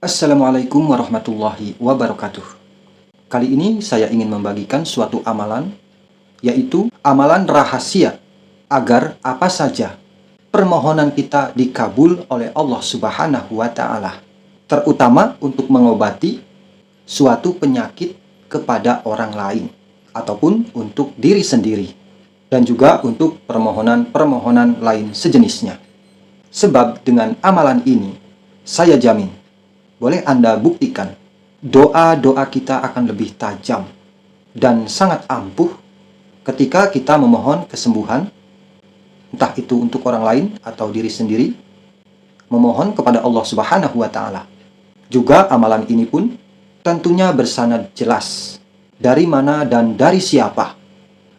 Assalamualaikum warahmatullahi wabarakatuh. Kali ini saya ingin membagikan suatu amalan, yaitu amalan rahasia agar apa saja permohonan kita dikabul oleh Allah Subhanahu wa Ta'ala, terutama untuk mengobati suatu penyakit kepada orang lain ataupun untuk diri sendiri, dan juga untuk permohonan-permohonan lain sejenisnya. Sebab dengan amalan ini, saya jamin, boleh Anda buktikan, doa-doa kita akan lebih tajam dan sangat ampuh ketika kita memohon kesembuhan, entah itu untuk orang lain atau diri sendiri, memohon kepada Allah Subhanahu wa Ta'ala. Juga amalan ini pun tentunya bersanad jelas dari mana dan dari siapa.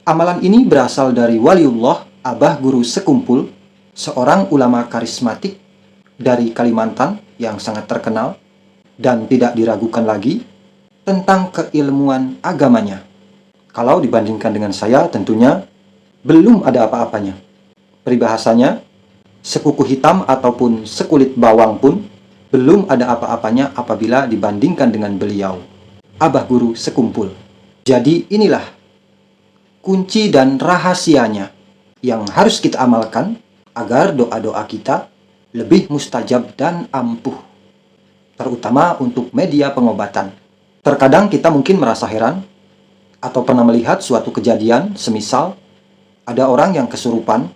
Amalan ini berasal dari waliullah Abah Guru Sekumpul, seorang ulama karismatik dari Kalimantan yang sangat terkenal dan tidak diragukan lagi tentang keilmuan agamanya. Kalau dibandingkan dengan saya, tentunya belum ada apa-apanya. Peribahasanya, sekuku hitam ataupun sekulit bawang pun belum ada apa-apanya apabila dibandingkan dengan beliau, Abah Guru Sekumpul. Jadi inilah kunci dan rahasianya yang harus kita amalkan agar doa-doa kita lebih mustajab dan ampuh, terutama untuk media pengobatan. Terkadang kita mungkin merasa heran atau pernah melihat suatu kejadian, semisal ada orang yang kesurupan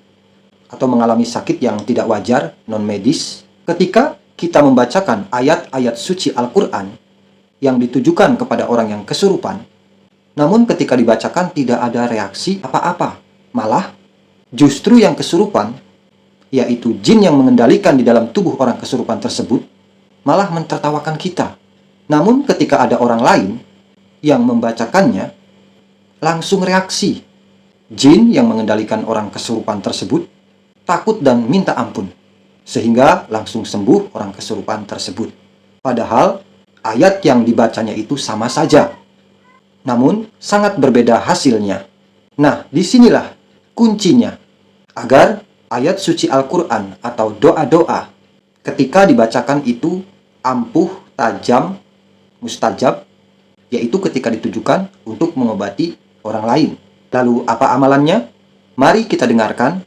atau mengalami sakit yang tidak wajar, non-medis. Ketika kita membacakan ayat-ayat suci Al-Quran yang ditujukan kepada orang yang kesurupan, namun ketika dibacakan tidak ada reaksi apa-apa. Malah, justru yang kesurupan, yaitu jin yang mengendalikan di dalam tubuh orang kesurupan tersebut, malah mentertawakan kita. Namun ketika ada orang lain yang membacakannya, langsung reaksi. Jin yang mengendalikan orang kesurupan tersebut takut dan minta ampun, sehingga langsung sembuh orang kesurupan tersebut. Padahal ayat yang dibacanya itu sama saja, namun sangat berbeda hasilnya. Nah, disinilah kuncinya, agar ayat suci Al-Quran atau doa-doa ketika dibacakan itu ampuh, tajam, mustajab, yaitu ketika ditujukan untuk mengobati orang lain. Lalu apa amalannya? Mari kita dengarkan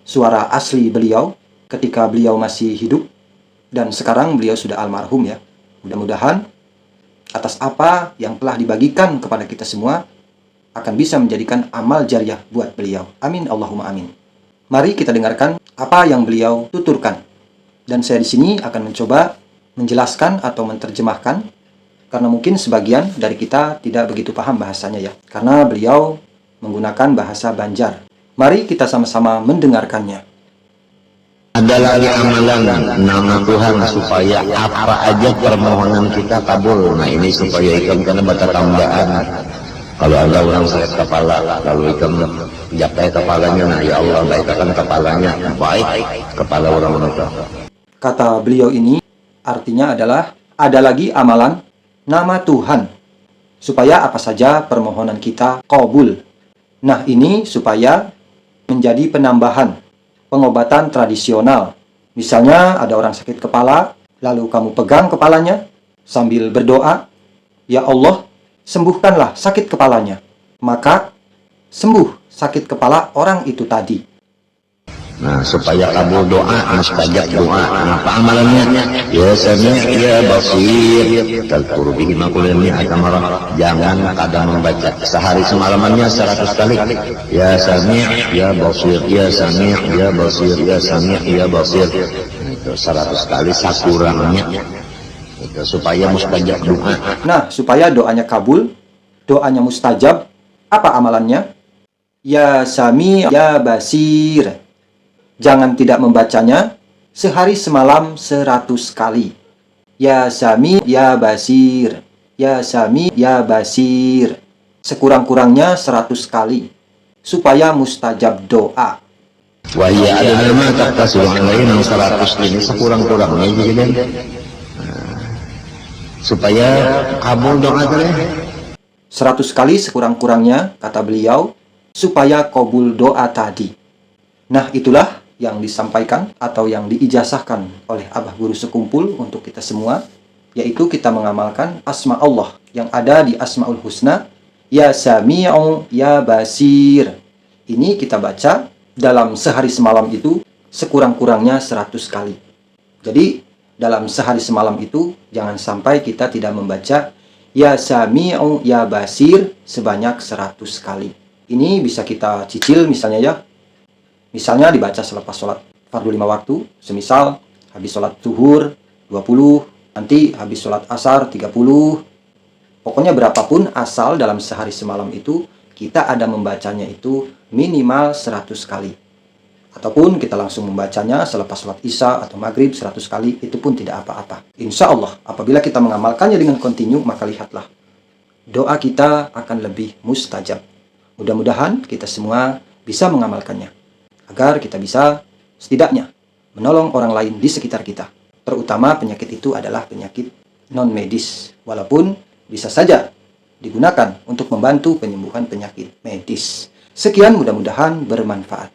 suara asli beliau ketika beliau masih hidup, dan sekarang beliau sudah almarhum ya. Mudah-mudahan atas apa yang telah dibagikan kepada kita semua akan bisa menjadikan amal jariah buat beliau. Amin Allahumma amin. Mari kita dengarkan apa yang beliau tuturkan. Dan saya di sini akan mencoba menjelaskan atau menerjemahkan, karena mungkin sebagian dari kita tidak begitu paham bahasanya ya, karena beliau menggunakan bahasa Banjar. Mari kita sama-sama mendengarkannya. Ada lagi amalan nama Tuhan supaya apa aja permohonan kita kabul. Nah ini supaya ikam karena baca tambahan. Kalau ada orang sakit kepala, lalu ikam japai kepalanya, nah ya Allah baikkan kepalanya, baik kepala orang itu. Kata beliau ini artinya adalah ada lagi amalan nama Tuhan supaya apa saja permohonan kita kabul. Nah ini supaya menjadi penambahan pengobatan tradisional. Misalnya ada orang sakit kepala, lalu kamu pegang kepalanya sambil berdoa, "Ya Allah, sembuhkanlah sakit kepalanya." Maka sembuh sakit kepala orang itu tadi. Nah supaya kabul doa, mustajab doa. Apa amalannya? Ya Sami' ya Basir, tadhkuru bihi makulani atamarah. Jangan kadang membaca sehari semalamannya 100 kali. Ya Sami' ya Basir, ya Sami' ya Basir, ya Sami' ya Basir. Itu 100 kali sakurangnya. Itu supaya mustajab doa. Nah, supaya doanya kabul, doanya mustajab, apa amalannya? Ya Sami' ya Basir. Jangan tidak membacanya sehari semalam 100 kali. Ya Sami, ya Basir. Ya Sami, ya Basir. Sekurang-kurangnya 100 kali. Supaya mustajab doa. Wahia ada nama tak kasuang lain yang 100 ini sekurang-kurangnya jadi supaya kabul doa tadi. 100 kali sekurang-kurangnya, kata beliau, supaya kabul doa tadi. Nah, itulah yang disampaikan atau yang diijazahkan oleh Abah Guru Sekumpul untuk kita semua. yaitu kita mengamalkan asma Allah yang ada di Asmaul Husna, Ya Sami'u, Ya Basir. Ini kita baca dalam sehari semalam itu sekurang-kurangnya 100 kali. Jadi, dalam sehari semalam itu jangan sampai kita tidak membaca Ya Sami'u, Ya Basir sebanyak 100 kali. Ini bisa kita cicil misalnya ya. Misalnya dibaca selepas sholat fardu 5 waktu, semisal habis sholat zuhur 20, nanti habis sholat asar 30. Pokoknya berapapun, asal dalam sehari semalam itu kita ada membacanya itu minimal 100 kali. Ataupun kita langsung membacanya selepas sholat isya atau maghrib 100 kali, itu pun tidak apa-apa. Insya Allah, apabila kita mengamalkannya dengan kontinu, maka lihatlah, doa kita akan lebih mustajab. Mudah-mudahan kita semua bisa mengamalkannya, agar kita bisa setidaknya menolong orang lain di sekitar kita. Terutama penyakit itu adalah penyakit non-medis, walaupun bisa saja digunakan untuk membantu penyembuhan penyakit medis. Sekian, mudah-mudahan bermanfaat.